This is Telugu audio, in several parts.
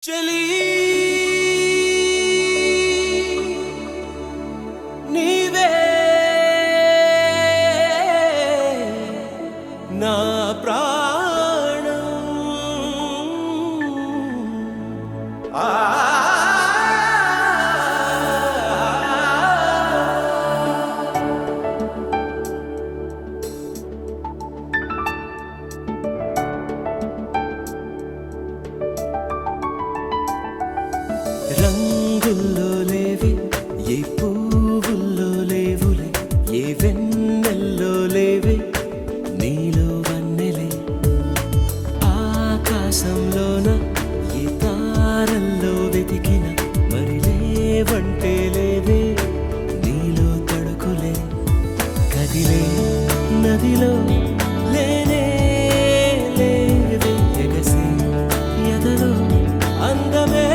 చలి నీవే నా ప్రాణం ఆ రంగుల్లో లేవి ఏ పువ్వుల్లో లేవులే ఏ వెన్నెల్లో లేవే నీలో వన్నెలే ఆకాశంలోన ఏ తారల్లో వెతికిన మరి లేవంటే లేవే నీలో తడుకులే కదిలే నదిలో లేనే లేవే ఎగసి ఎదలో అందమే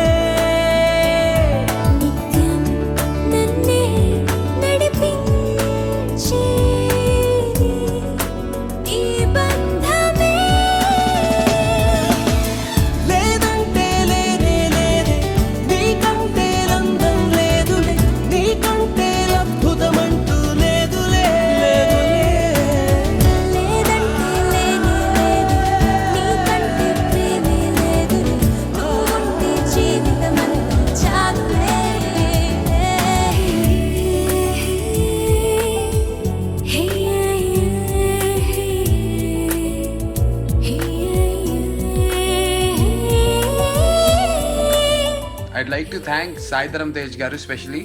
I'd like to thank Sai Dharam Tej garu specially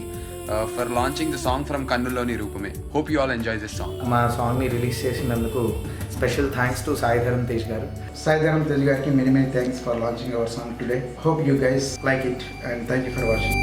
for launching the song from Kannuloni Roopame. Hope you all enjoy this song. మా సాంగ్ని రిలీజ్ చేసినందుకు special thanks to Sai Dharam Tej గారు. Sai Dharam Tej gariki many thanks for launching our song today. Hope you guys like it and thank you for watching.